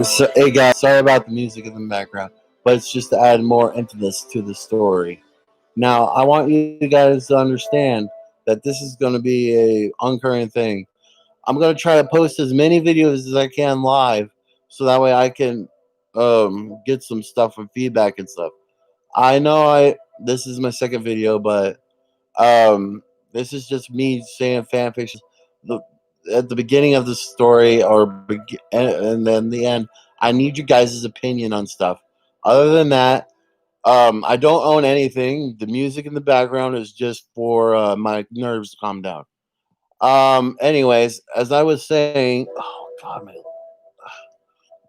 So, hey guys, sorry about the music in the background, but it's just to add more emphasis to the story. Now, I want you guys to understand that this is going to be a oncurring thing. I'm going to try to post as many videos as I can live, so that way I can get some stuff and feedback and stuff. I know I this is my second video, but this is just me saying fan fiction. The, at the beginning of the story, and then the end, I need you guys' opinion on stuff. Other than that, I don't own anything. The music in the background is just for my nerves to calm down. Anyways, as I was saying, oh god,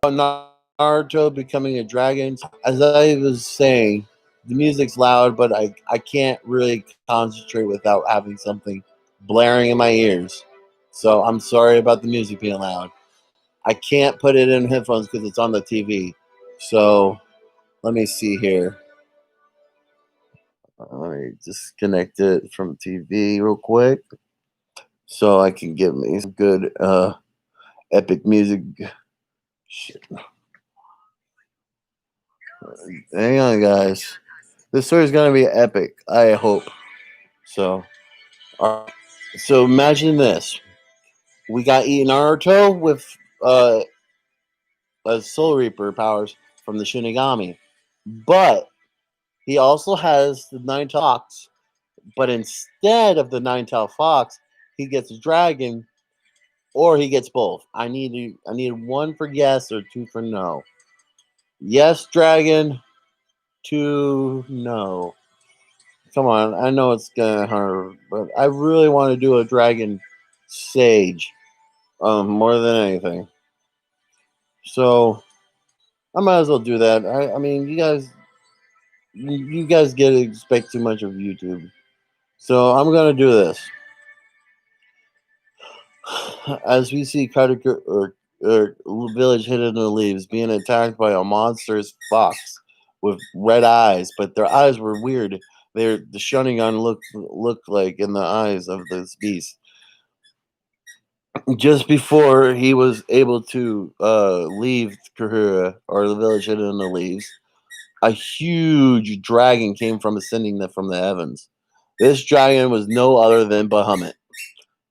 my Naruto becoming a dragon. As I was saying, the music's loud, but I can't really concentrate without having something blaring in my ears. So I'm sorry about the music being loud. I can't put it in headphones because it's on the TV. So let me see here. Let me disconnect it from TV real quick so I can get me some good epic music. Shit. Hang on, guys. This story is gonna be epic. I hope so. All right. So imagine this: we got Naruto with uh, Soul Reaper powers from the Shinigami, but he also has the Nine Fox. But instead of the Nine-tailed fox, he gets a dragon, or he gets both. I need one for yes or two for no. Yes, dragon. Two, no. Come on, I know it's gonna hurt, but I really want to do a dragon sage, more than anything. So I might as well do that. I mean, you guys get to expect too much of YouTube, so I'm gonna do this. As we see Carter village hidden in the leaves, being attacked by a monstrous fox with red eyes, but their eyes were weird. The Sharingan looked like in the eyes of this beast. Just before he was able to leave Kahura, or the village hidden in the leaves, a huge dragon came from ascending from the heavens. This dragon was no other than Bahamut.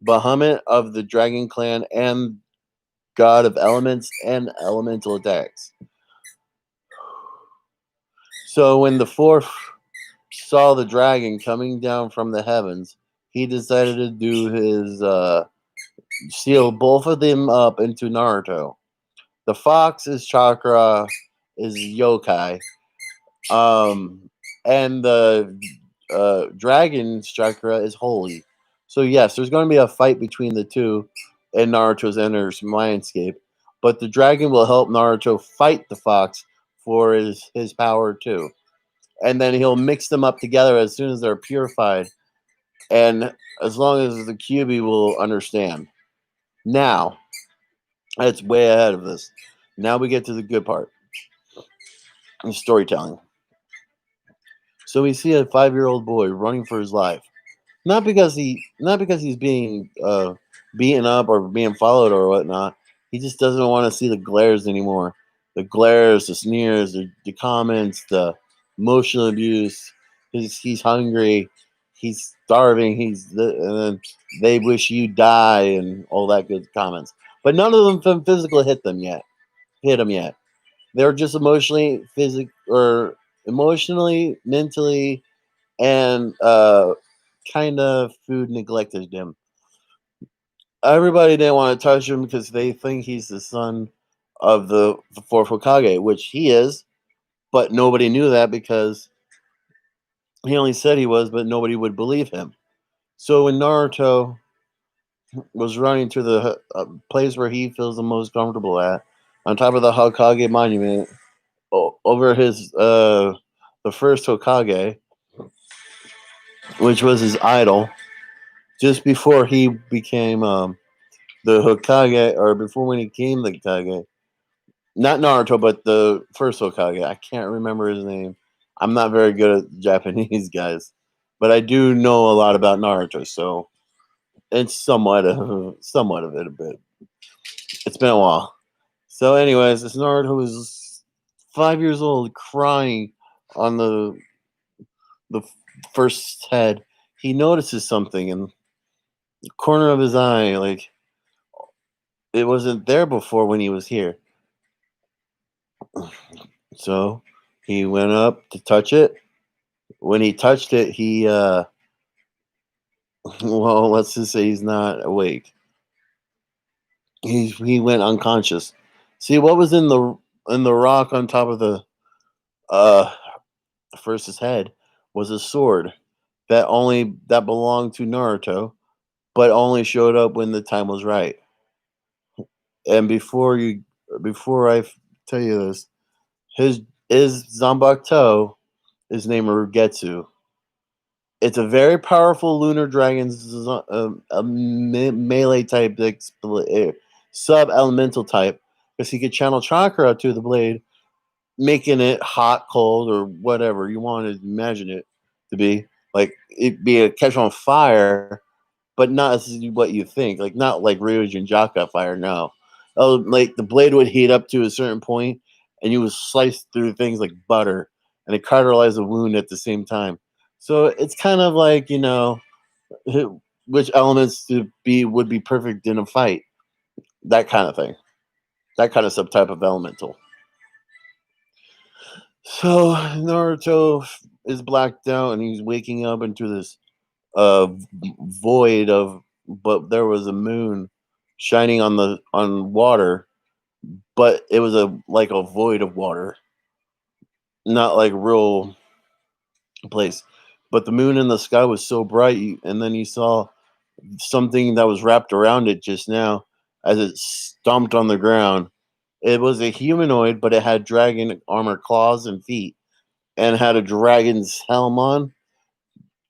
Bahamut of the Dragon Clan and god of elements and elemental attacks. So when the fourth saw the dragon coming down from the heavens, he decided to do his seal both of them up into Naruto. The fox's chakra is yokai, and the dragon's chakra is holy. So yes, there's going to be a fight between the two in Naruto's inner mindscape, but the dragon will help Naruto fight the fox for his power too, and then he'll mix them up together as soon as they're purified, and as long as the QB will understand. Now, it's way ahead of this. Now we get to the good part, the storytelling. So we see a 5-year-old boy running for his life. Not because he's being beaten up or being followed or whatnot. He just doesn't want to see the glares anymore. The glares, the sneers, the comments, the emotional abuse. He's hungry. He's starving. And then they wish you die and all that good comments. But none of them physically hit him yet. They're just emotionally, mentally, and kind of food neglected him. Everybody didn't want to touch him because they think he's the son of the fourth Hokage, which he is, but nobody knew that because he only said he was, but nobody would believe him. So when Naruto was running to the place where he feels the most comfortable at, on top of the Hokage monument, over the first Hokage, which was his idol, just before he became the Hokage, or before when he became the Hokage. Not Naruto, but the first Hokage. I can't remember his name. I'm not very good at Japanese, guys, but I do know a lot about Naruto, so it's somewhat of it a bit. It's been a while. So, anyways, this Naruto was 5 years old, crying on the first head. He notices something in the corner of his eye, like it wasn't there before when he was here. So he went up to touch it. When he touched it, he well, let's just say he's not awake. He went unconscious. See what was in the rock on top of the uh first his head was a sword that belonged to Naruto, but only showed up when the time was right. And before tell you this, his is Zanbakuto is named Rugetsu. It's a very powerful lunar dragon's melee type sub elemental type because he could channel chakra to the blade, making it hot, cold, or whatever you want to imagine it to be. Like it be a catch on fire, but not as what you think. Like not like Ryuj and Jaka fire. No, oh, like the blade would heat up to a certain point, and you would slice through things like butter, and it cauterize a wound at the same time. So it's kind of like which elements to be would be perfect in a fight. That kind of thing. That kind of subtype of elemental. So Naruto is blacked out, and he's waking up into this void of, but there was a moon shining on water, but it was a like a void of water, not like real place. But the moon in the sky was so bright, and then you saw something that was wrapped around it just now as it stomped on the ground. It was a humanoid, but it had dragon armor, claws, and feet, and had a dragon's helm on.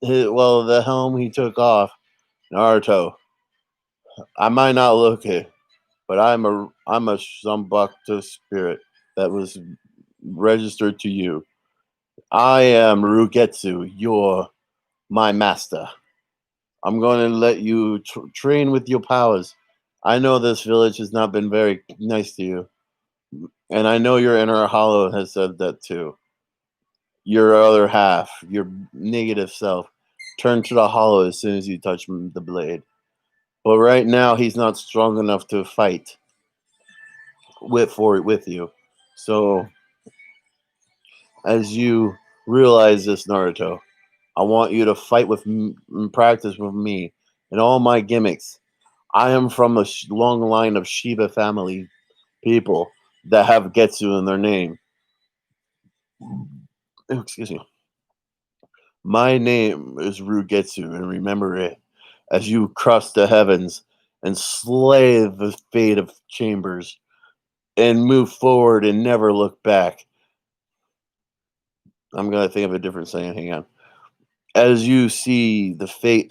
Well, the helm he took off. Naruto, I might not look it, but I'm a Zambakta spirit that was registered to you. I am Rugetsu, your my master. I'm going to let you train with your powers. I know this village has not been very nice to you, and I know your inner hollow has said that too. Your other half, your negative self, turn to the hollow as soon as you touch the blade. But right now, he's not strong enough to fight with you. So as you realize this, Naruto, I want you to fight practice with me and all my gimmicks. I am from a long line of Shiba family people that have Getsu in their name. Excuse me. My name is Rugetsu, and remember it as you cross the heavens and slay the fate of chambers and move forward and never look back. I'm gonna think of a different saying. Hang on. As you see the fate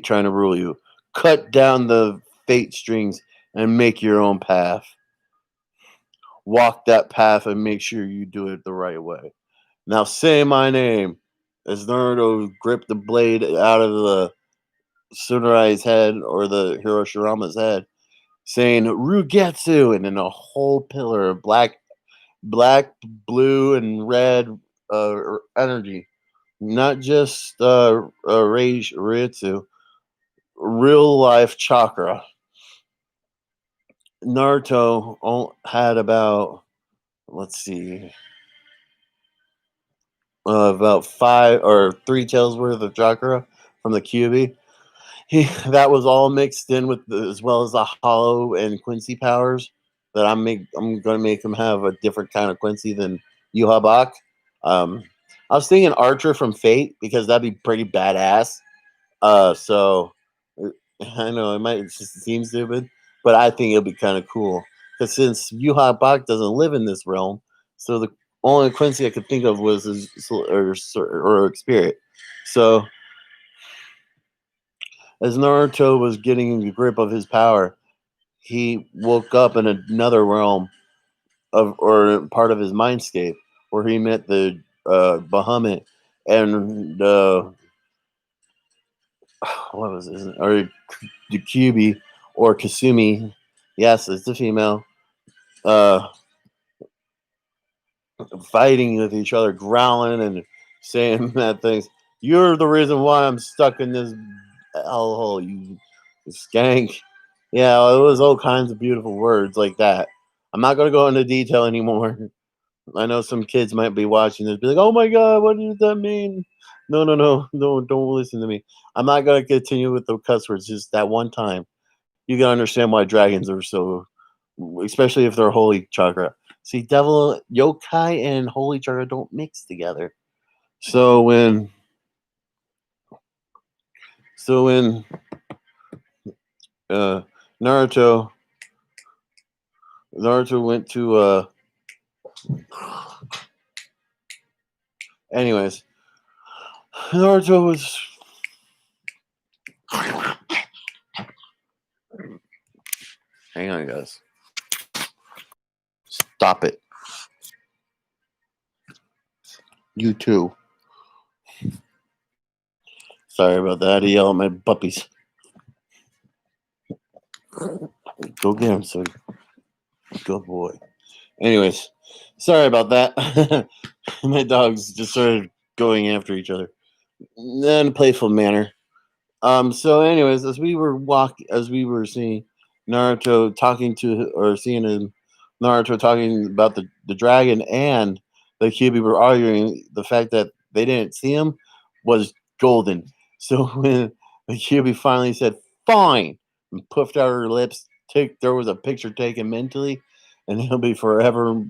trying to rule you, cut down the fate strings and make your own path. Walk that path and make sure you do it the right way. Now say my name. As Naruto gripped the blade out of the Tsunarai's head or the Hiroshirama's head, saying Rugetsu, and then a whole pillar of black, blue, and red energy. Not just Rage Ritsu, real life chakra. Naruto had about, let's see, about five or three tails worth of chakra from the QB. That was all mixed in with as well as the hollow and Quincy powers. I'm going to make him have a different kind of Quincy than Yuhabak. Um, I was thinking Archer from Fate because that'd be pretty badass. So I know it might just seem stupid, but I think it'll be kind of cool because since Yuha Bak doesn't live in this realm, so the only Quincy I could think of was his or spirit. So as Naruto was getting the grip of his power, he woke up in another realm of or part of his mindscape where he met the Bahamut and what was his or the Kyubi or Kasumi Yes, it's the female. Uh, Fighting with each other, growling and saying mad things. You're the reason why I'm stuck in this hellhole, you skank. Yeah, it was all kinds of beautiful words like that. I'm not going to go into detail anymore. I know some kids might be watching this, be like, "Oh my god, what does that mean?" No, no, no, no, don't listen to me. I'm not going to continue with the cuss words. Just that one time, you can understand why dragons are so, especially if they're holy chakra. See, devil, yokai, and holy chakra don't mix together. So when uh, Naruto Naruto went to anyways, Naruto was hang on guys. Stop it. You too. Sorry about that. I had to yell at my puppies. Go get him, so good boy. Anyways, sorry about that. My dogs just started going after each other in a playful manner. So anyways, as we were seeing Naruto talking to, or seeing him, Naruto talking about the dragon and the Kyuubi were arguing, the fact that they didn't see him was golden. So when the Kyuubi finally said, fine, and puffed out her lips, there was a picture taken mentally, and he'll be forever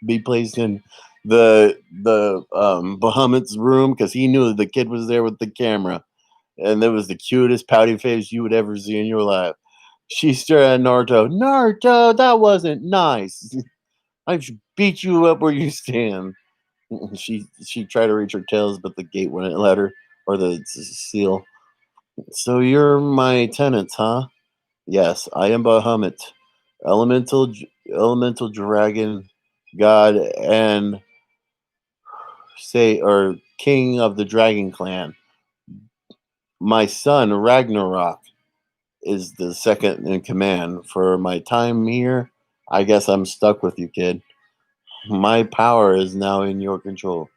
be placed in the Bahamut's room, because he knew the kid was there with the camera, and that was the cutest pouty face you would ever see in your life. She stared at Naruto. Naruto, that wasn't nice. I should beat you up where you stand. She tried to reach her tails, but the gate wouldn't let her, or the seal. So you're my tenant, huh? Yes, I am Bahamut, elemental elemental dragon, god, and say or king of the dragon clan. My son Ragnarok is the second in command. For my time here, I guess I'm stuck with you, kid. My power is now in your control.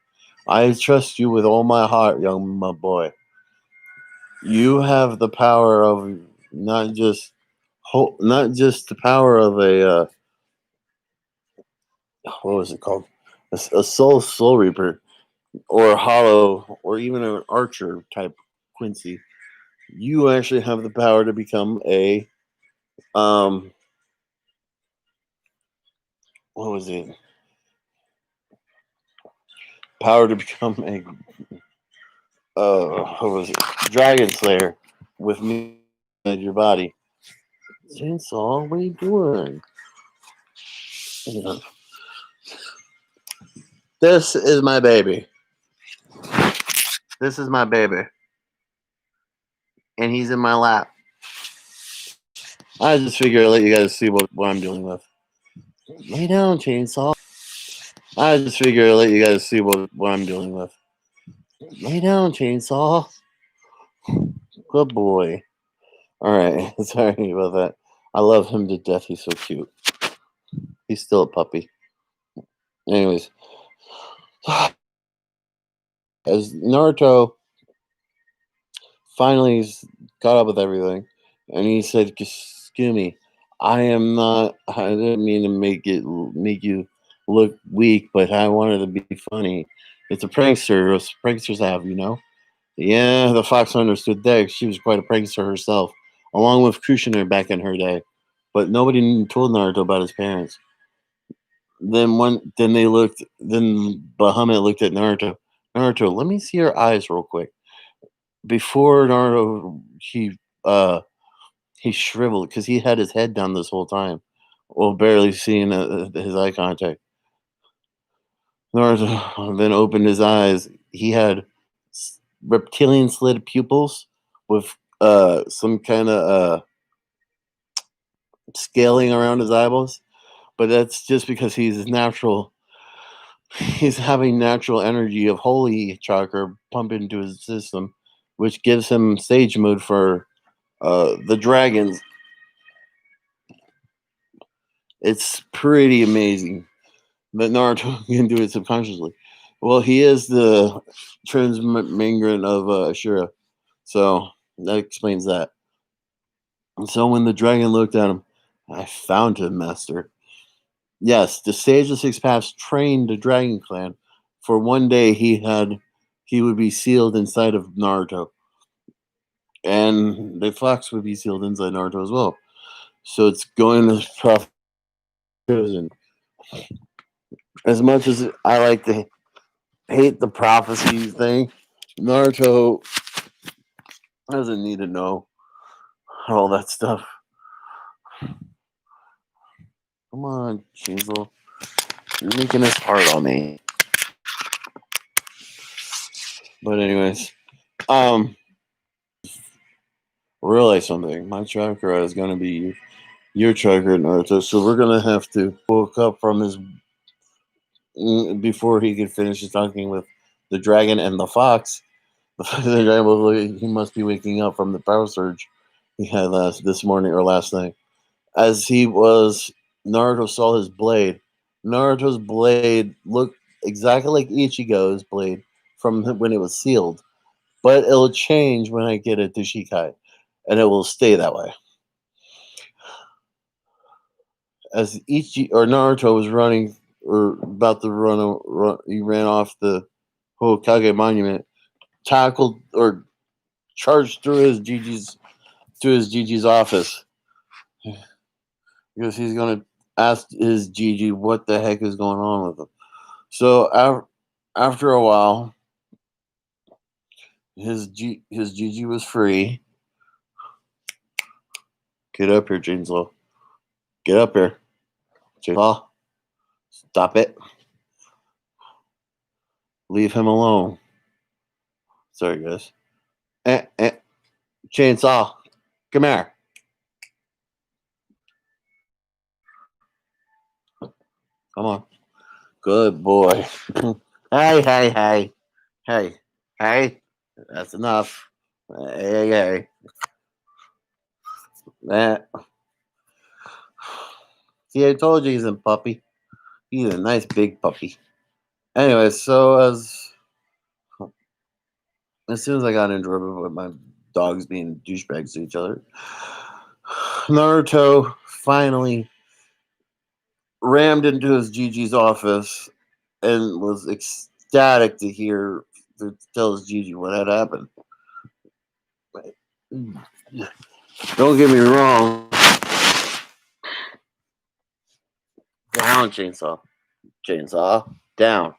I trust you with all my heart, young my boy. You have the power of not just not just the power of a what was it called, a soul reaper, or a hollow, or even an archer type Quincy. You actually have the power to become a um what was it? Power to become a what was it? Dragon Slayer with me at your body. Chainsaw, what are you doing? Yeah. This is my baby. This is my baby, and he's in my lap. I just figured I'd let you guys see what I'm dealing with. Lay down, Chainsaw. I just figured I'd let you guys see what I'm dealing with. Lay down, Chainsaw. Good boy. All right, sorry about that. I love him to death. He's so cute. He's still a puppy. Anyways, as Naruto finally caught up with everything, and he said, "Excuse me, I am not. I didn't mean to make you look weak, but I wanted to be funny. It's a prankster. Pranksters have, you know." Yeah, the fox understood that. She was quite a prankster herself, along with Kushner back in her day. But nobody told Naruto about his parents. Then Bahamut looked at Naruto. Naruto, let me see your eyes real quick. Before Naruto, he shriveled because he had his head down this whole time, well, barely seeing his eye contact. Naruto then opened his eyes. He had reptilian slit pupils with some kind of scaling around his eyeballs, but that's just because he's natural. He's having natural energy of holy chakra pump into his system, which gives him sage mode for the dragons. It's pretty amazing that Naruto can do it subconsciously. Well, he is the transmigrant of Ashura, so that explains that. And so when the dragon looked at him, I found him, master. Yes, the Sage of Six Paths trained the Dragon Clan for one day he would be sealed inside of Naruto. And the fox would be sealed inside Naruto as well. So it's going to prophet chosen. As much as I like to hate the prophecy thing, Naruto doesn't need to know all that stuff. Come on, Shinzo. You're making this hard on me. But anyways, realize something. My chakra is gonna be your chakra, Naruto. So we're gonna have to woke up from his before he could finish talking with the dragon and the fox. The dragon was he must be waking up from the power surge he had this morning or last night. As he was, Naruto saw his blade. Naruto's blade looked exactly like Ichigo's blade from when it was sealed, but it'll change when I get it to Shikai, and it will stay that way. As Naruto was running or about to he ran off the Hokage monument, tackled or charged through his Gigi's office because he's gonna ask his Gigi what the heck is going on with him. So after a while, his Gigi was free. Get up here, Chainsaw. Get up here, Chainsaw. Stop it. Leave him alone. Sorry, guys. Chainsaw, come here. Come on. Good boy. Hey, hey, hey. Hey, hey. That's enough. Hey, hey. That. See, I told you he's a puppy. He's a nice big puppy. Anyway, so as soon as I got into it with my dogs being douchebags to each other, Naruto finally rammed into his Gigi's office and was ecstatic to tell his Gigi what had happened. Don't get me wrong. Down, Chainsaw. Chainsaw. Down.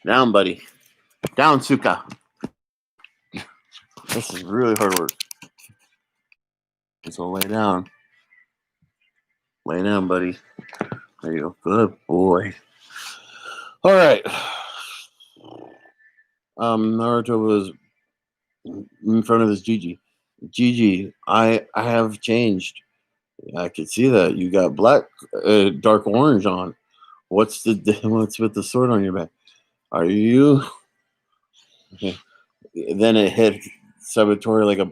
Down, buddy. Down, Suka. This is really hard work. So lay down. Lay down, buddy. There you go. Good boy. All right. Naruto was in front of his Gigi. Gigi, I have changed. I could see that you got black, dark orange on. What's what's with the sword on your back? Are you? Then it hit Saboteur like a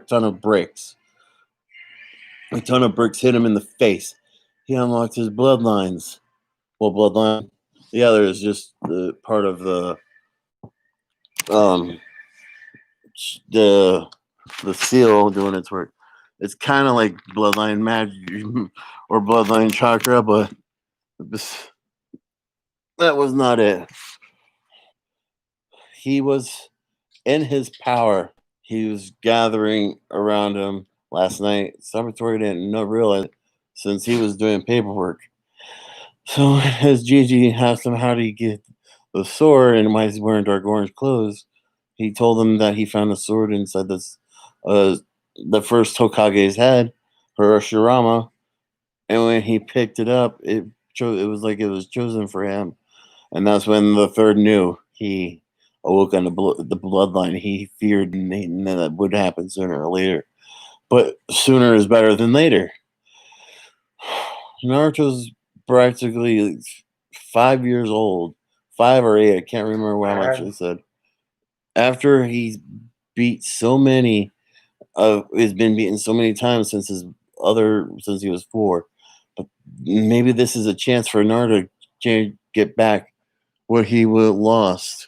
ton of bricks. A ton of bricks hit him in the face. He unlocked his bloodlines. Well, bloodline. The other is just the part of um the the seal doing its work. It's kind of like bloodline magic or bloodline chakra, but that was not it. He was in his power. He was gathering around him last night. Saboteur didn't realize it since he was doing paperwork. So as Gigi asked him how did he get the sword and why he's wearing dark orange clothes, he told him that he found the sword inside the first Hokage's head, Hiroshirama, and when he picked it up, it was like it was chosen for him, and that's when the third knew he awoke on the bloodline. He feared that would happen sooner or later, but sooner is better than later. Naruto's practically 5 years old, 5 or 8. I can't remember how much they said. After he beat so many He's been beaten so many times since he was 4. But maybe this is a chance for Naruto to get back what he lost.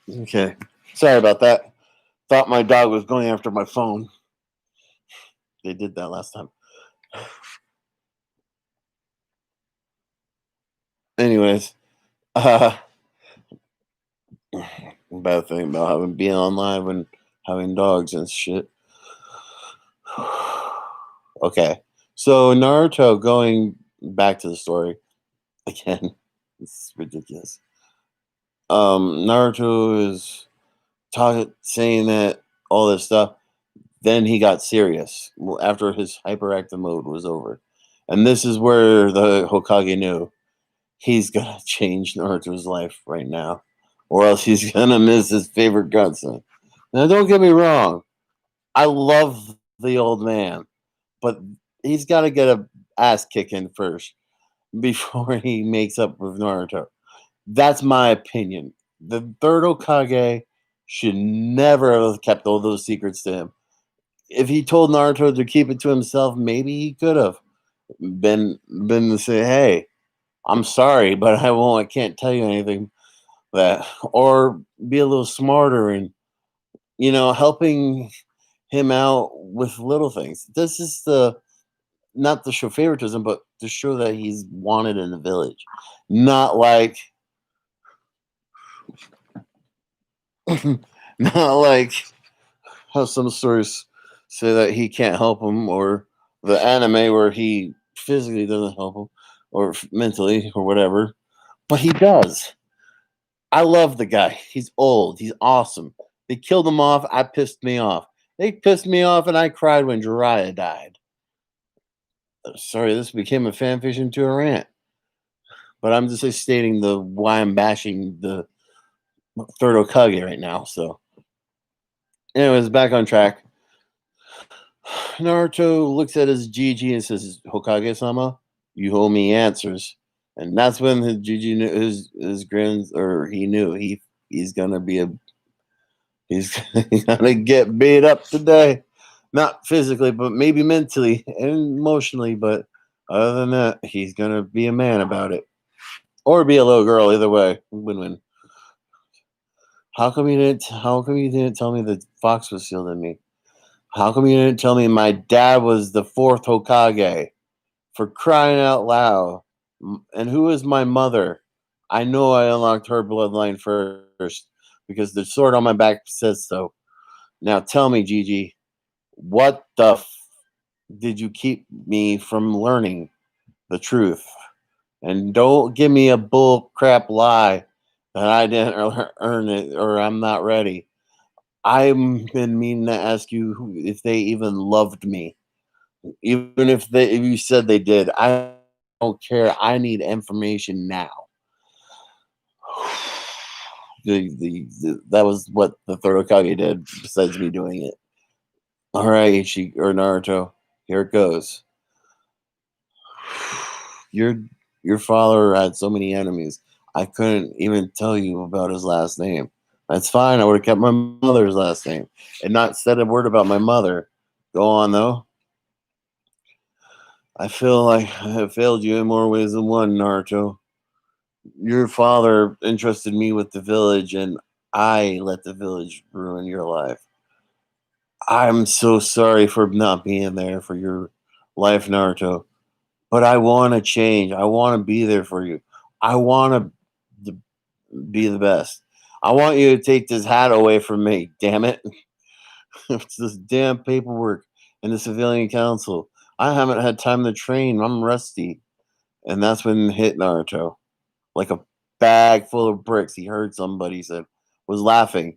Okay. Sorry about that. Thought my dog was going after my phone. They did that last time. Anyways, uh, bad thing about having being online when having dogs and shit. Okay, so Naruto, going back to the story again, it's ridiculous. Naruto is saying that all this stuff. Then he got serious after his hyperactive mode was over, and this is where the Hokage knew he's gonna change Naruto's life right now, or else he's gonna miss his favorite godson. Now, don't get me wrong, I love the old man, but he's got to get a ass kicking first before he makes up with Naruto. That's my opinion. The third Hokage should never have kept all those secrets to him. If he told Naruto to keep it to himself, maybe he could have been to say, "Hey, I'm sorry, but I won't. I can't tell you anything." That, or be a little smarter and helping him out with little things. This is the not to show favoritism, but to show that he's wanted in the village. Not like not like how some stories say that he can't help him, or the anime where he physically doesn't help him, or mentally, or whatever. But he does. I love the guy. He's old. He's awesome. They killed him off. I pissed me off. They pissed me off, and I cried when Jiraiya died. Sorry, this became a fan fiction to a rant. But I'm just stating the why I'm bashing the third Okage right now. So, anyways, back on track. Naruto looks at his Gigi and says, "Hokage-sama, you owe me answers." And that's when his Gigi knew his grins, or he knew he's gonna be he's gonna get beat up today. Not physically, but maybe mentally and emotionally. But other than that, he's gonna be a man about it, or be a little girl. Either way, win-win. How come you didn't tell me the fox was sealed in me? How come you didn't tell me my dad was the fourth Hokage? For crying out loud. And who is my mother? I know I unlocked her bloodline first because the sword on my back says so. Now tell me, Gigi, what the did you keep me from learning the truth? And don't give me a bull crap lie that I didn't earn it or I'm not ready. I've been meaning to ask you if they even loved me. Even if you said they did, I don't care. I need information now. That was what the third Hokage did. Besides me doing it. All right, or Naruto, here it goes. Your your father had so many enemies. I couldn't even tell you about his last name. That's fine. I would have kept my mother's last name and not said a word about my mother. Go on though. I feel like I have failed you in more ways than one, Naruto. Your father entrusted me with the village, and I let the village ruin your life. I'm so sorry for not being there for your life, Naruto. But I want to change. I want to be there for you. I want to be the best. I want you to take this hat away from me. Damn it! It's this damn paperwork in the civilian council. I haven't had time to train. I'm rusty. And that's when it hit Naruto like a bag full of bricks. He heard somebody said, was laughing.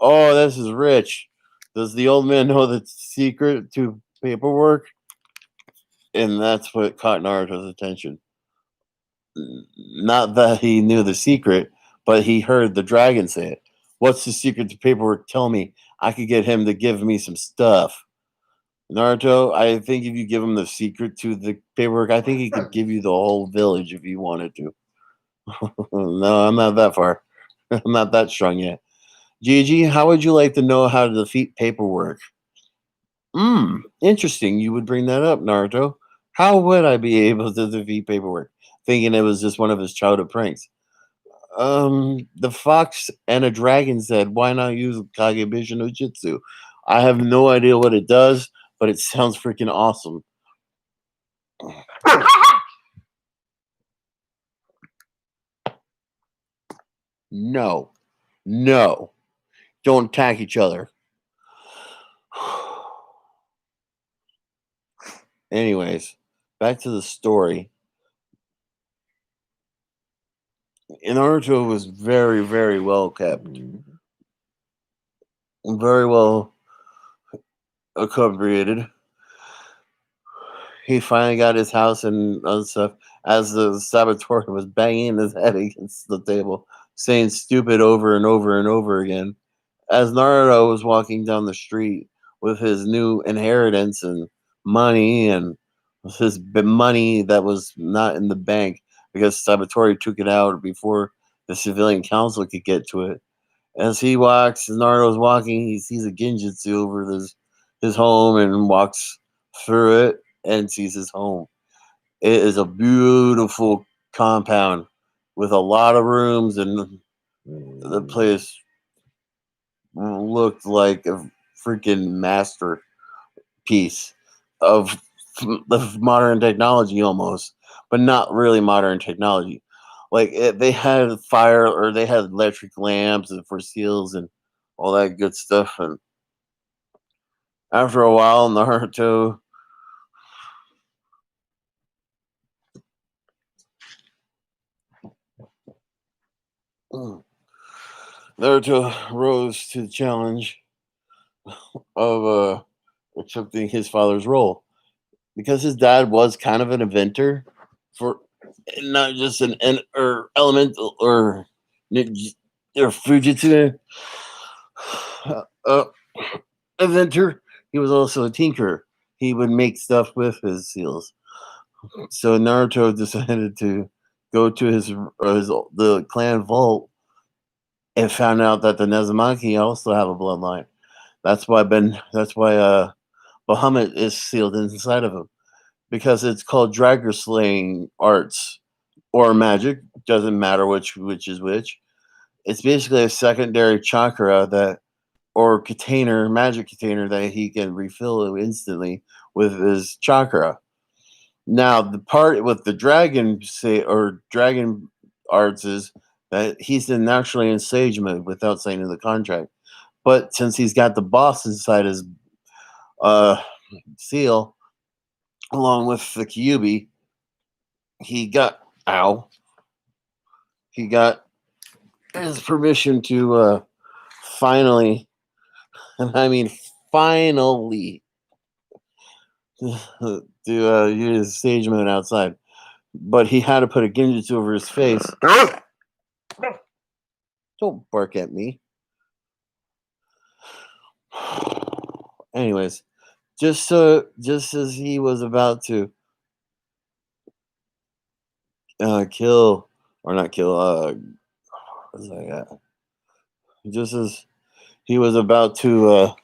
Oh, this is rich. Does the old man know the secret to paperwork? And that's what caught Naruto's attention. Not that he knew the secret, but he heard the dragon say it. What's the secret to paperwork? Tell me. I could get him to give me some stuff. Naruto, I think if you give him the secret to the paperwork, I think he could give you the whole village if you wanted to. No, I'm not that far. I'm not that strong yet. Gigi, how would you like to know how to defeat paperwork? Interesting. You would bring that up, Naruto. How would I be able to defeat paperwork? Thinking it was just one of his childhood pranks. The fox and a dragon said, "Why not use Kagebusha no Jutsu?" I have no idea what it does, but it sounds freaking awesome. No, no, don't attack each other. Anyways, back to the story. Naruto was very, very well kept, very well accommodated. He finally got his house and other stuff as the saboteur was banging his head against the table, saying stupid over and over and over again. As Naruto was walking down the street with his new inheritance and money and his money that was not in the bank because Saboteur took it out before the civilian council could get to it. As he walks, as Naruto's walking, he sees a Genjutsu over his home and walks through it and sees his home. It is a beautiful compound with a lot of rooms, and the place looked like a freaking masterpiece of modern technology almost, but not really modern technology. Like they had fire or they had electric lamps and for seals and all that good stuff. And after a while, Naruto rose to the challenge of accepting his father's role because his dad was kind of an inventor for not just an or elemental or Fujitsu uh, inventor. He was also a tinkerer. He would make stuff with his seals. So Naruto decided to go to his the clan vault and found out that the Nezumaki also have a bloodline. That's why Bahamut is sealed inside of him because it's called Dragon Slaying Arts or magic. Doesn't matter which is which. It's basically a secondary chakra that or container, magic container that he can refill instantly with his chakra. Now, the part with the dragon say or dragon arts is that he's in naturally in sage mode without signing the contract. But since he's got the boss inside his uh, seal, along with the Kyubi, he got ow. He got his permission to finally, and I mean finally, to use stage mode outside. But he had to put a Genjutsu over his face. Don't bark at me. Anyways, just as he was about to kill or not kill, what's that guy? Just as he was about to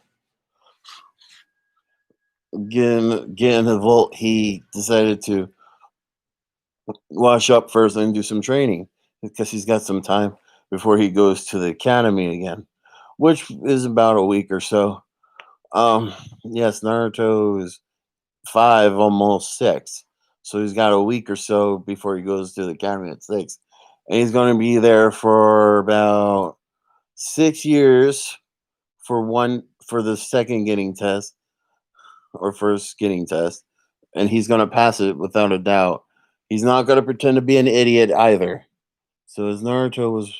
get in the vault, he decided to wash up first and do some training because he's got some time before he goes to the academy again, which is about a week or so. Yes, Naruto is 5, almost 6, so he's got a week or so before he goes to the academy at 6, and he's going to be there for about 6 years for the second getting test or first getting test, and he's going to pass it without a doubt. He's not going to pretend to be an idiot either. So as Naruto was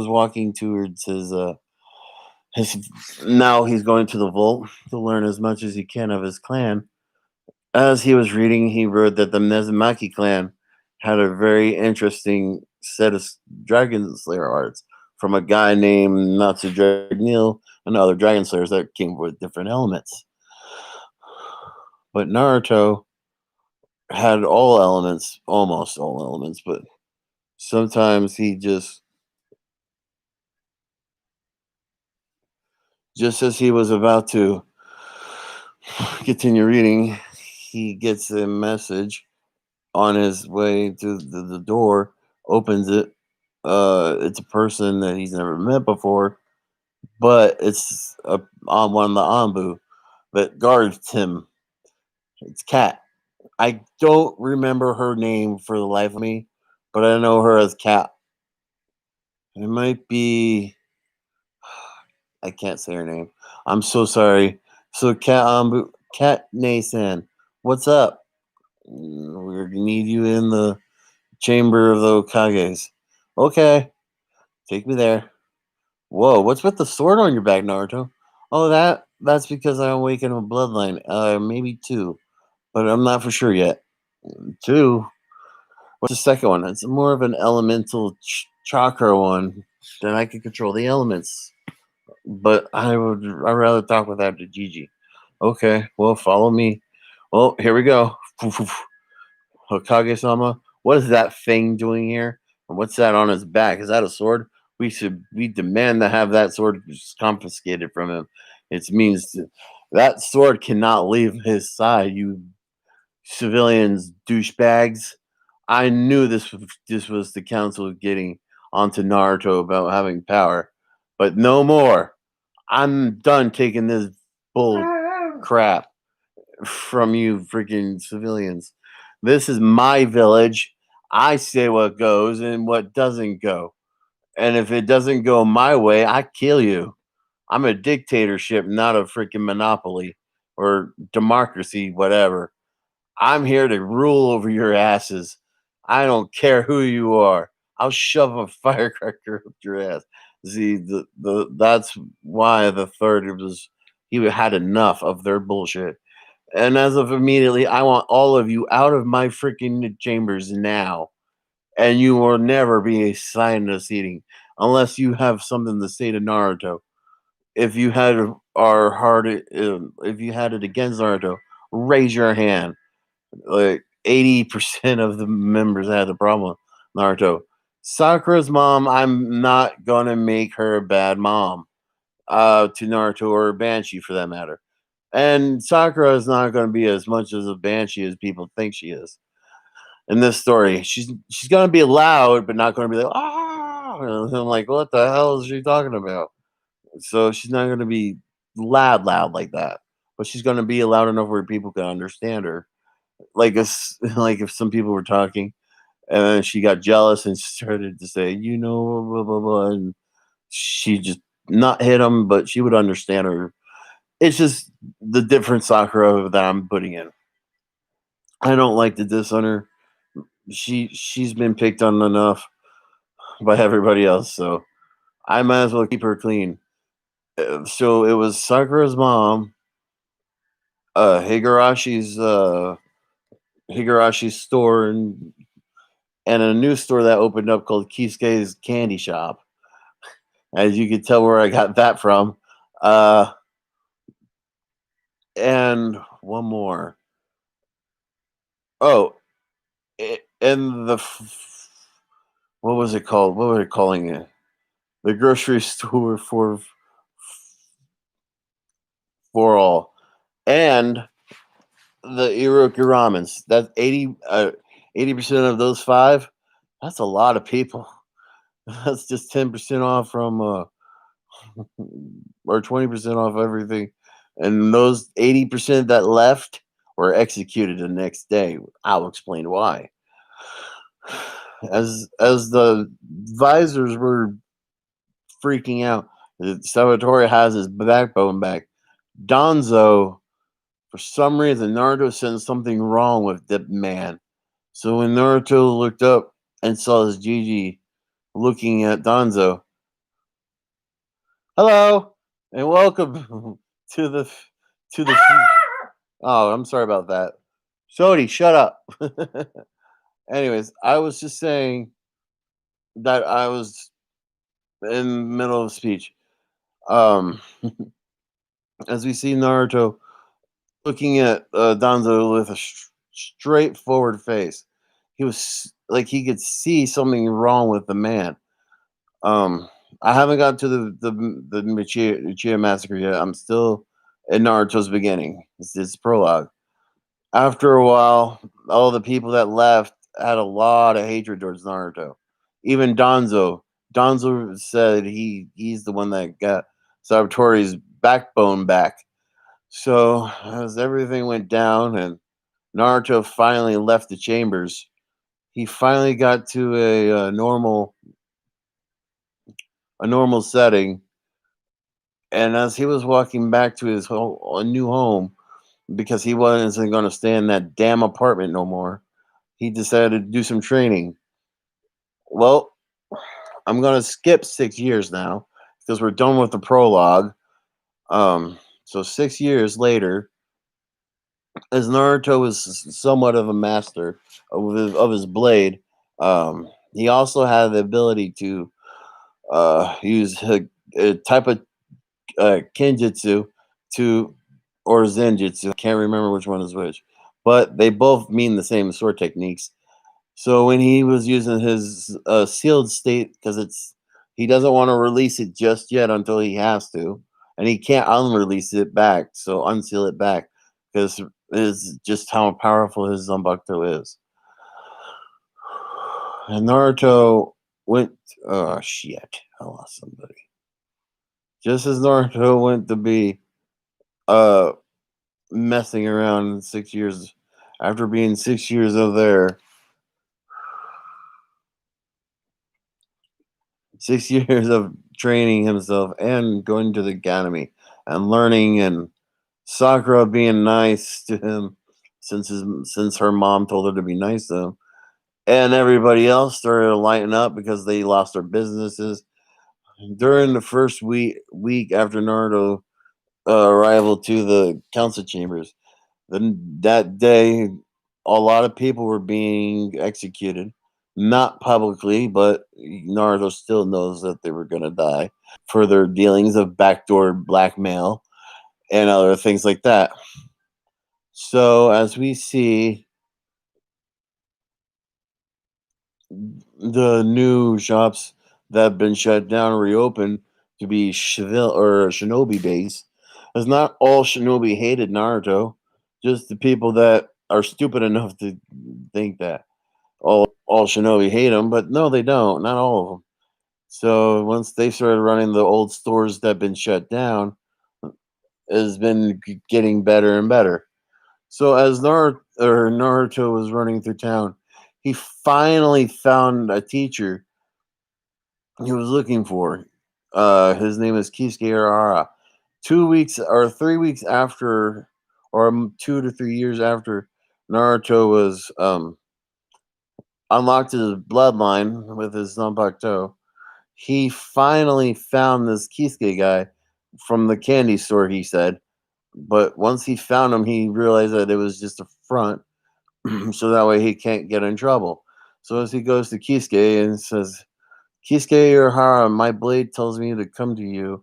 walking towards his now he's going to the vault to learn as much as he can of his clan. As he was reading, he read that the Nezumaki clan had a very interesting set of Dragon Slayer arts from a guy named Natsu Dragneel and other Dragon Slayers that came with different elements. But Naruto had all elements, almost all elements, but sometimes he just Just as he was about to continue reading, he gets a message on his way to the door, opens it. It's a person that he's never met before, but it's on one of the Anbu that guards him. It's Cat. I don't remember her name for the life of me, but I know her as Cat. It might be. I can't say her name. I'm so sorry. So Cat Cat Nason, what's up? We need you in the chamber of the Okages. Okay, take me there. Whoa, what's with the sword on your back, Naruto? Oh, that's because I awakened a bloodline. Maybe two, but I'm not for sure yet. Two. What's the second one? It's more of an elemental chakra one that I can control the elements. But I'd rather talk with that to Gigi. Okay, well follow me. Well, here we go. Hokage-sama, what is that thing doing here? And what's that on his back? Is that a sword? We demand to have that sword confiscated from him. It means that sword cannot leave his side. You civilians, douchebags. I knew this was the council getting onto Naruto about having power, but no more. I'm done taking this bull crap from you freaking civilians. This is my village. I say what goes and what doesn't go. And if it doesn't go my way, I kill you. I'm a dictatorship, not a freaking monopoly or democracy, whatever. I'm here to rule over your asses. I don't care who you are. I'll shove a firecracker up your ass. See, the that's why the third was he had enough of their bullshit. And as of immediately, I want all of you out of my freaking chambers now. And you will never be assigned a seating unless you have something to say to Naruto. If you had our heart, if you had it against Naruto, raise your hand. Like 80% of the members had a problem with Naruto. Sakura's mom, I'm not gonna make her a bad mom to Naruto or Banshee for that matter. And Sakura is not going to be as much as a banshee as people think she is in this story. She's going to be loud, but not going to be like ah. And I'm like, what the hell is she talking about? So she's not going to be loud like that, but she's going to be loud enough where people can understand her. Like like if some people were talking and then she got jealous and started to say, blah blah blah, and she just not hit him, but she would understand her. It's just the different Sakura that I'm putting in. I don't like to diss on her. She's been picked on enough by everybody else, so I might as well keep her clean. So it was Sakura's mom, Higarashi's store, and a new store that opened up called Kisuke's Candy Shop. As you can tell where I got that from. Uh, and one more. Oh, and what was it called? What were they calling it? The grocery store for all, and the Iroki ramens. That's 80% of those five. That's a lot of people. That's just 10% off from or 20% off everything, and those 80% that left were executed the next day. I'll explain why. As the visors were freaking out, Salvatore has his backbone back. Donzo, for some reason, Naruto sensed something wrong with the man. So when Naruto looked up and saw his Gigi looking at Donzo, hello and welcome to the. Oh, I'm sorry about that. Shody, shut up. Anyways, I was just saying that I was in the middle of a speech. Um, as we see Naruto looking at Donzo with a straightforward face. He was like he could see something wrong with the man. Um, I haven't got to the Uchiha massacre yet. I'm still in Naruto's beginning. It's prologue. After a while, all the people that left had a lot of hatred towards Naruto. Even Danzo. Danzo said he's the one that got Sabatori's backbone back. So as everything went down and Naruto finally left the chambers, he finally got to a normal setting. And as he was walking back to his a new home, because he wasn't going to stay in that damn apartment no more, he decided to do some training. Well, I'm going to skip 6 years now because we're done with the prologue. So 6 years later, as Naruto was somewhat of a master of his blade, he also had the ability to use a type of Kenjutsu to or Zenjutsu. I can't remember which one is which, but they both mean the same sword techniques. So when he was using his sealed state, because he doesn't want to release it just yet until he has to, and he can't unrelease it back, so unseal it back because it's just how powerful his Zanbakuto is. And Naruto went. Oh shit! I lost somebody. Just as Naruto went to be uh messing around in 6 years after being 6 years of there 6 years of training himself and going to the academy and learning and Sakura being nice to him since her mom told her to be nice to him and everybody else started lighting up because they lost their businesses during the first week after Naruto arrival to the council chambers. Then that day, a lot of people were being executed, not publicly, but Naruto still knows that they were going to die for their dealings of backdoor blackmail and other things like that. So, as we see the new shops that have been shut down reopen to be shinobi base, as not all shinobi hated Naruto, just the people that are stupid enough to think that all shinobi hate him, but no, they don't. Not all of them. So once they started running the old stores that have been shut down, it has been getting better and better. So as Naruto was running through town, he finally found a teacher he was looking for. His name is Kisuke Urahara. 2 weeks or 3 weeks after, or 2 to 3 years after Naruto was unlocked his bloodline with his Zanpakuto, he finally found this Kisuke guy from the candy store, he said. But once he found him, he realized that it was just a front, so that way he can't get in trouble. So as he goes to Kisuke and says, Kisuke Urahara, my blade tells me to come to you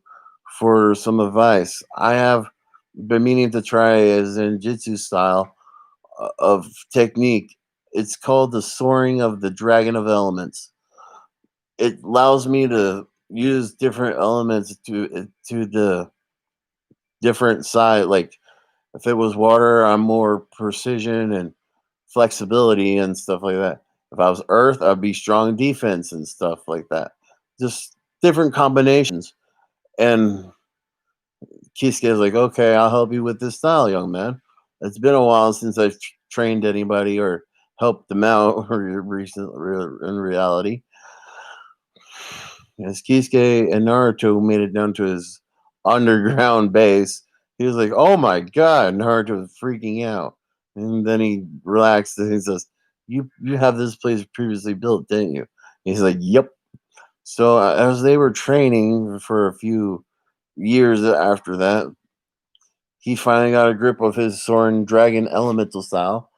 for some advice. I have been meaning to try a Zenjutsu style of technique. It's called the soaring of the dragon of elements. It allows me to use different elements to the different side. Like if it was water, I'm more precision and flexibility and stuff like that. If I was earth, I'd be strong defense and stuff like that. Just different combinations. And Kisuke's like, okay, I'll help you with this style, young man. It's been a while since I've trained anybody or helped them out in reality. As Kisuke and Naruto made it down to his underground base, he was like, "Oh my god!" Naruto was freaking out, and then he relaxed and he says, "You have this place previously built, didn't you?" He's like, "Yep." So as they were training for a few years after that, he finally got a grip of his Soren Dragon Elemental style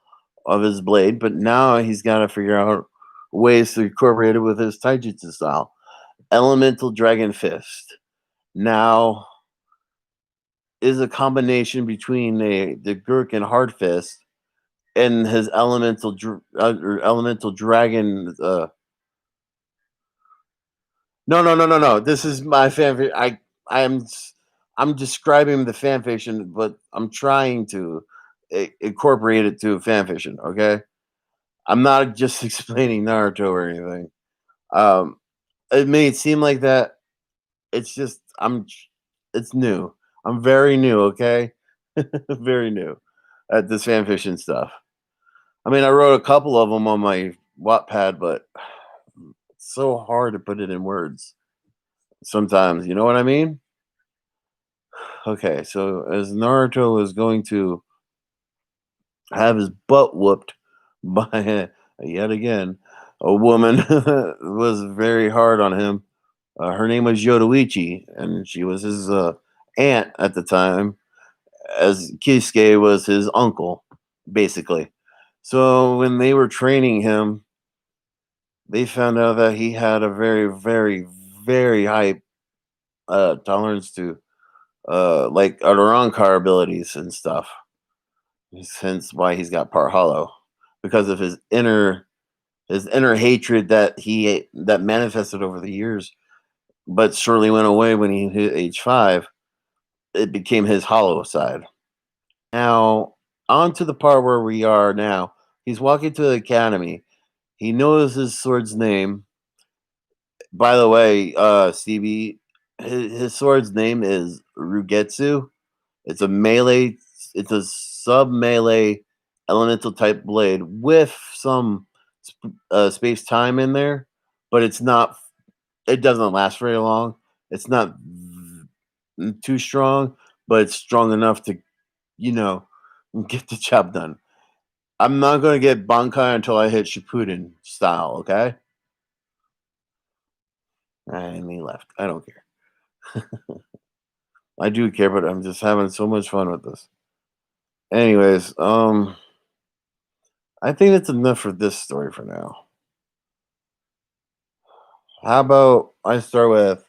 of his blade, but now he's got to figure out ways to incorporate it with his Taijutsu style. Elemental Dragon Fist now is a combination between the Gurken Hard Fist and his elemental dragon No, no, no, no, no. This is my fan. I'm describing the fan fiction, but I'm trying to incorporate it to fan fiction. Okay, I'm not just explaining Naruto or anything. Um, it may seem like that. It's just It's new. I'm very new. Okay, very new at this fan fiction stuff. I mean, I wrote a couple of them on my Wattpad, but it's so hard to put it in words sometimes. You know what I mean? Okay, so as Naruto is going to have his butt whooped by yet again a woman was very hard on him. Her name was Yodoichi, and she was his aunt at the time, as Kisuke was his uncle, basically. So when they were training him, they found out that he had a very, very, very high tolerance to like Urankar abilities and stuff. Hence why he's got part hollow, because of his inner hatred that manifested over the years, but surely went away when he hit age 5. It became his hollow side. Now, on to the part where we are now. He's walking to the academy. He knows his sword's name. By the way, CB, his sword's name is Rugetsu. It's a melee. It's a sub melee elemental type blade with some space time in there, but it's not. It doesn't last very long. It's not too strong, but it's strong enough to you know get the job done. I'm not going to get Bankai until I hit Shippuden style. Okay, and he left. I don't care. I do care, but I'm just having so much fun with this. Anyways, I think that's enough for this story for now. How about I start with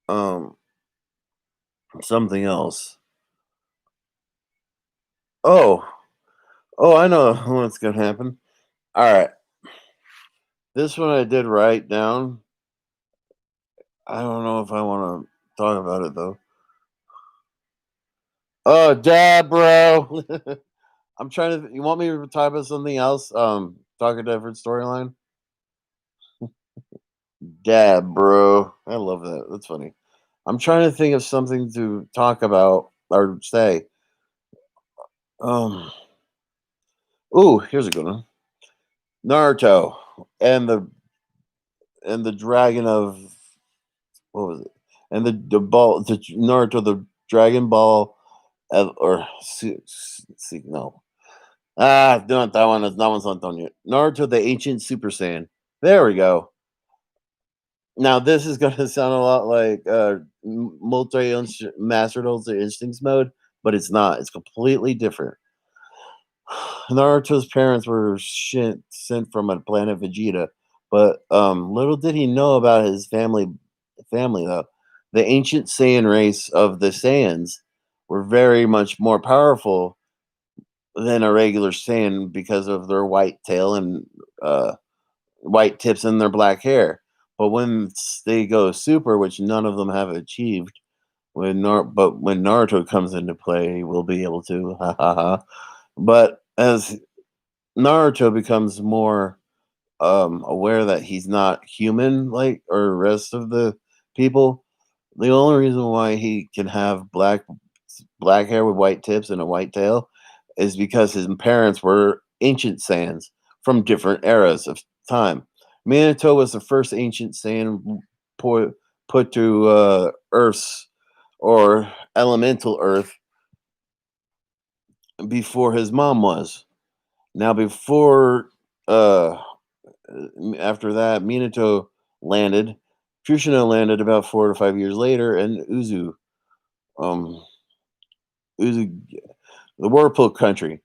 um something else? Oh, oh, I know what's gonna happen. All right, this one I did write down. I don't know if I want to talk about it though. Oh, dad, bro. I'm trying to. You want me to talk about something else? Talk a different storyline. Dad, bro. I love that. That's funny. I'm trying to think of something to talk about or say. Um. Ooh, here's a good one. Naruto and the dragon of what was it? And the Naruto the Dragon Ball or see no not that one. That one's not done yet. Naruto the Ancient Super Saiyan. There we go. Now this is gonna sound a lot like multi mastered ultra instincts mode, but it's not. It's completely different. Naruto's parents were sent from a planet Vegeta, but little did he know about his family though. The ancient Saiyan race of the Saiyans were very much more powerful than a regular Saiyan because of their white tail and uh, white tips in their black hair. But when they go super, which none of them have achieved, but when Naruto comes into play, we'll be able to. Ha ha ha. But as Naruto becomes more aware that he's not human like or rest of the people, the only reason why he can have black hair with white tips and a white tail is because his parents were ancient Saiyans from different eras of time. Minato was the first ancient Saiyan put, put to Earth's or elemental Earth before his mom was. Now, uh, after that, Minato landed. Kushina landed about 4 to 5 years later, and um, Uzu, the Whirlpool country.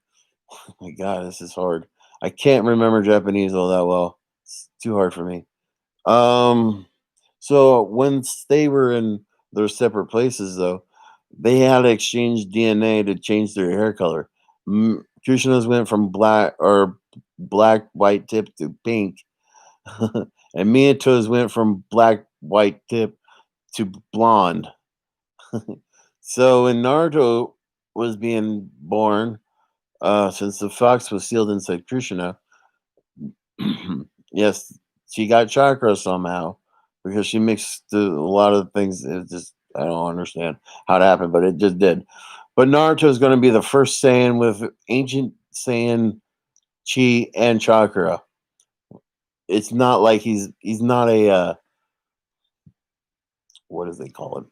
Oh my God, this is hard. I can't remember Japanese all that well. It's too hard for me. Um, so once they were in their separate places, though, they had to exchange DNA to change their hair color. Kushina's went from black white tip to pink, and Miyato's went from black white tip to blonde. So when Naruto was being born, since the fox was sealed inside Krishna, yes, she got chakra somehow because she mixed a lot of things. It just I don't understand how it happened, but it just did. But Naruto is going to be the first Saiyan with ancient Saiyan chi and chakra. It's not like he's not a what does they call it?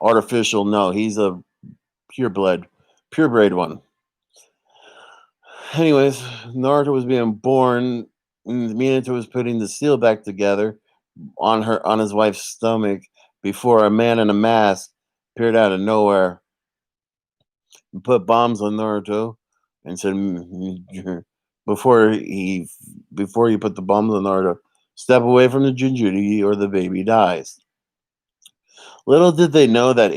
Artificial. No, he's a pureblood, purebred one. Anyways, Naruto was being born. And Minato was putting the seal back together on his wife's stomach before a man in a mask appeared out of nowhere and put bombs on Naruto and said before he before you put the bombs on Naruto, step away from the Jinjuri or the baby dies. Little did they know that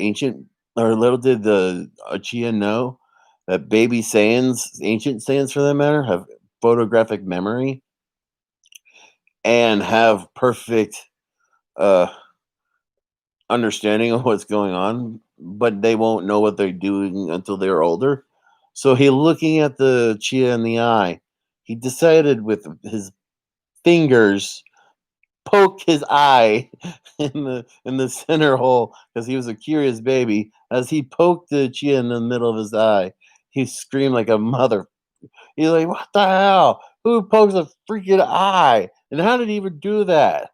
little did the Uchiha know that baby Saiyans, ancient Saiyans for that matter, have photographic memory and have perfect uh, understanding of what's going on, but they won't know what they're doing until they're older. So he looking at the Chia in the eye, he decided with his fingers poke his eye in the center hole because he was a curious baby. As he poked the Chia in the middle of his eye, he screamed like a mother. He's like, "What the hell? Who pokes a freaking eye? And how did he even do that?"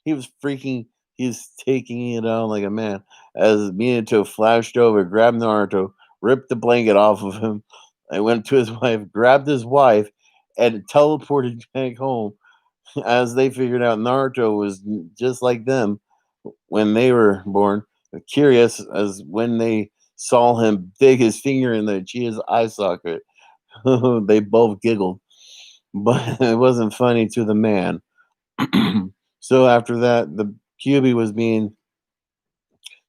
He was freaking. He's taking it on like a man. As Minato flashed over, grabbed Naruto, ripped the blanket off of him, and went to his wife, grabbed his wife, and teleported back home. As they figured out Naruto was just like them when they were born, curious as when they saw him dig his finger in the Chia's eye socket. They both giggled, but it wasn't funny to the man. So after that, the Kyubi was being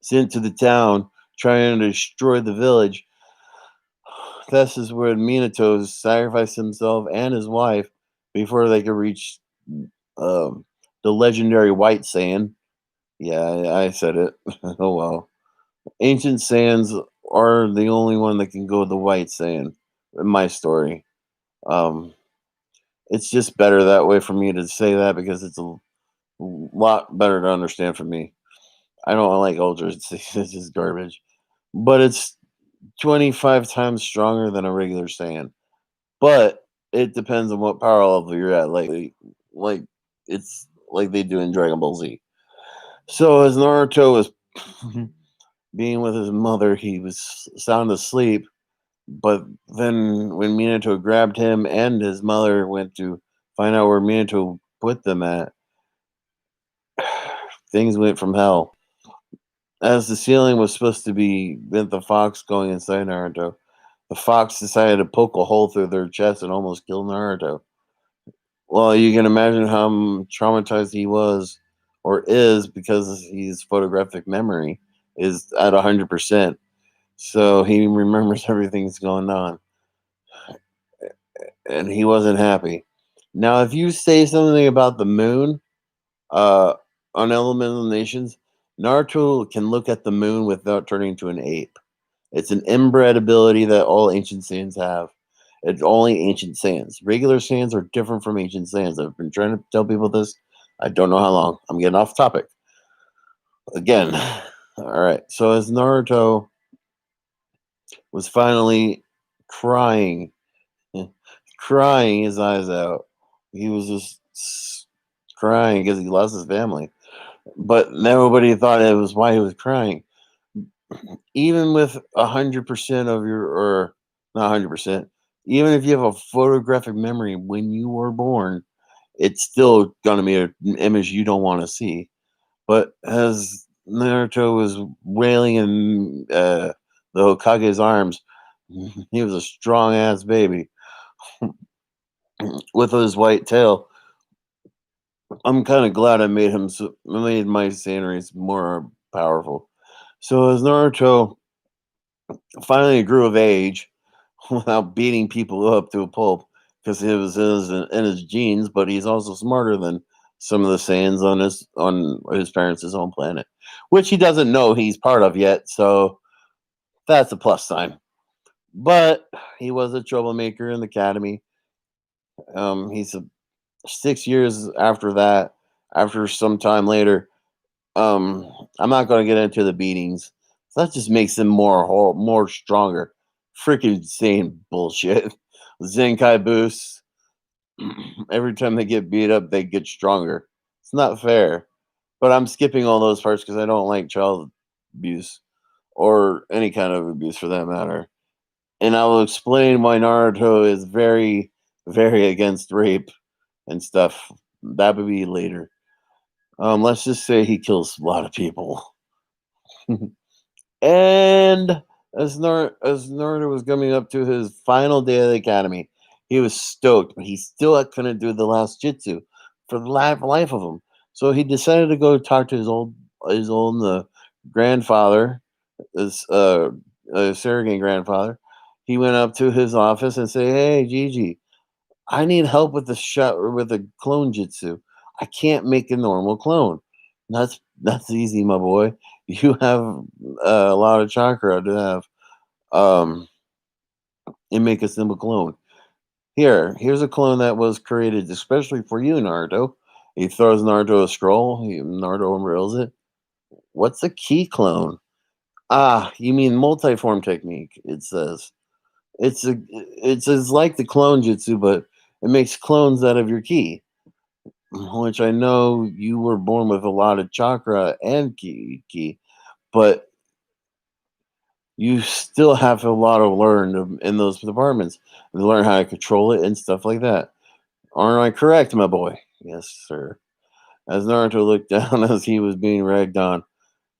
sent to the town trying to destroy the village. This is where Minato sacrificed himself and his wife before they could reach um, the legendary White Saiyan. Yeah, I said it. Oh well. Ancient Saiyans are the only one that can go the White Saiyan in my story. Um, it's just better that way for me to say that because it's a lot better to understand for me. I don't like Ultra. It's just garbage. But it's 25 times stronger than a regular Saiyan. But it depends on what power level you're at. Like it's like they do in Dragon Ball Z. So as Naruto was being with his mother, he was sound asleep. But then when Minato grabbed him and his mother went to find out where Minato put them at, things went from hell. As the ceiling was supposed to be with the fox going inside Naruto, the fox decided to poke a hole through their chest and almost kill Naruto. Well, you can imagine how traumatized he was or is because his photographic memory is at 100%. So he remembers everything that's going on. And he wasn't happy. Now, if you say something about the moon uh, on Elemental Nations, Naruto can look at the moon without turning into an ape. It's an inbred ability that all ancient Saiyans have. It's only ancient Saiyans. Regular Saiyans are different from ancient Saiyans. I've been trying to tell people this. I don't know how long. I'm getting off topic. Again. All right. So as Naruto was finally crying, crying his eyes out, he was just crying because he lost his family. But nobody thought it was why he was crying. Even with 100% of your, or not 100%, even if you have a photographic memory when you were born, it's still going to be an image you don't want to see. But as Naruto was wailing in the Hokage's arms, he was a strong ass baby with his white tail. I'm kind of glad I made made my Saiyan more powerful. So as Naruto finally grew of age without beating people up to a pulp because it was in his genes, but he's also smarter than some of the Saiyans on his parents' own planet, which he doesn't know he's part of yet. So that's a plus sign. But he was a troublemaker in the academy. He's 6 years after that. After some time later, um, I'm not going to get into the beatings. That just makes him more stronger. Freaking insane bullshit. Zenkai boosts. Every time they get beat up, they get stronger. It's not fair. But I'm skipping all those parts because I don't like child abuse or any kind of abuse for that matter. And I will explain why Naruto is very, very against rape and stuff. That would be later. Let's just say he kills a lot of people. And as Naruto was coming up to his final day of the academy, he was stoked, but he still couldn't do the last jutsu for the life of him. So he decided to go talk to his old grandfather, his surrogate grandfather. He went up to his office and said, "Hey, Gigi, I need help with the shot or with the clone jutsu. I can't make a normal clone." That's easy, my boy. You have a lot of chakra to have and make a simple clone. Here's a clone that was created especially for you, Naruto. He throws Naruto a scroll. Naruto unveils it. What's a key clone? Ah, you mean multiform technique? It says it's like the clone jutsu, but it makes clones out of your key. Which I know you were born with a lot of chakra and ki, but you still have a lot to learn in those departments. To learn how to control it and stuff like that. Aren't I correct, my boy? Yes, sir. As Naruto looked down as he was being ragged on,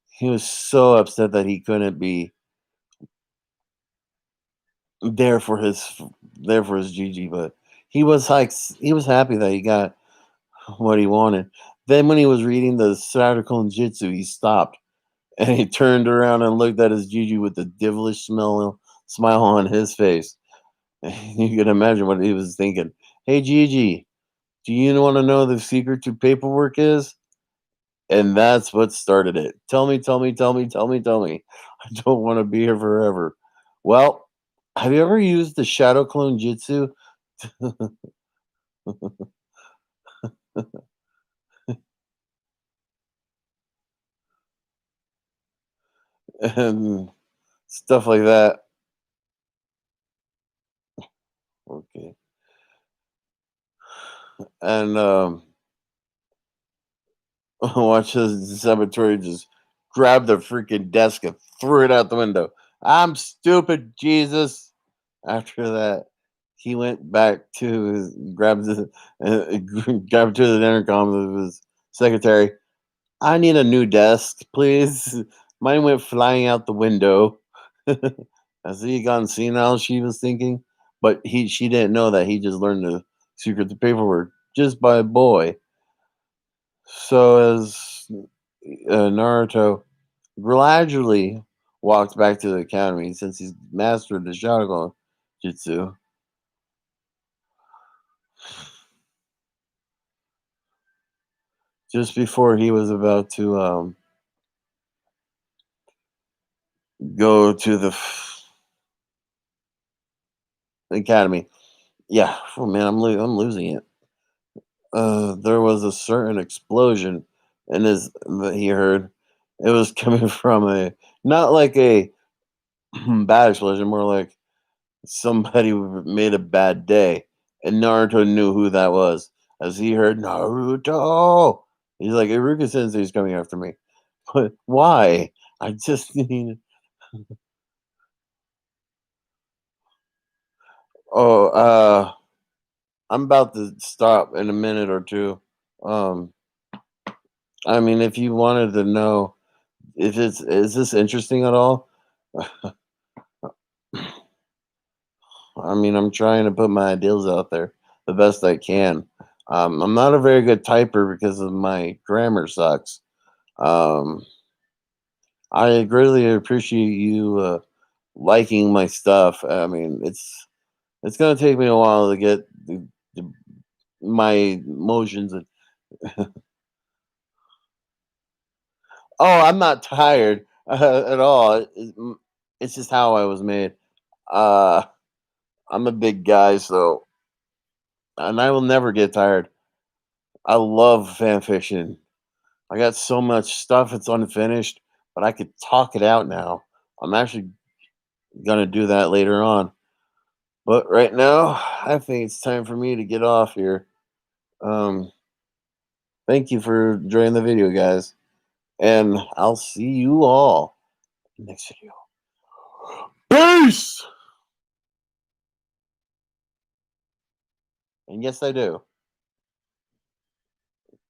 he was so upset that he couldn't be there for his there for his Gigi, but he was happy that he got what he wanted. Then when he was reading the Satirical Jitsu, he stopped and he turned around and looked at his Gigi with a devilish smile on his face. You can imagine what he was thinking. Hey Gigi, do you want to know the secret to paperwork is? And that's what started it. Tell me, tell me, tell me, tell me, tell me. I don't want to be here forever. Well, have you ever used the Shadow Clone Jutsu? And stuff like that. Okay. And watch his saboteur just grab the freaking desk and threw it out the window. I'm stupid, Jesus. After that, he went back to his grabbed to the intercom of his secretary. I need a new desk, please. Mine went flying out the window. Has he gone senile? She was thinking, but she didn't know that he just learned the secret to paperwork just by a boy. So as Naruto gradually walked back to the academy, since he's mastered the Sharingan Jutsu, just before he was about to go to the academy. Yeah, oh man, I'm losing it. There was a certain explosion in his that he heard. It was coming from a not like a bad explosion, more like somebody made a bad day, and Naruto knew who that was as he heard Naruto. He's like, Iruka Sensei's coming after me. But why? I just need. Oh, I'm about to stop in a minute or two. Um, I mean, if you wanted to know if it's is this interesting at all, I mean, I'm trying to put my ideals out there the best I can. I'm not a very good typer because of my grammar sucks. Um, I greatly appreciate you liking my stuff. I mean, it's gonna take me a while to get my emotions Oh, I'm not tired at all. It's just how I was made. Uh, I'm a big guy, so and I will never get tired. I love fan fiction. I got so much stuff it's unfinished, but I could talk it out now. I'm actually gonna do that later on. But right now, I think it's time for me to get off here. Um, Thank you for enjoying the video, guys, and I'll see you all next video. Peace. And yes, I do.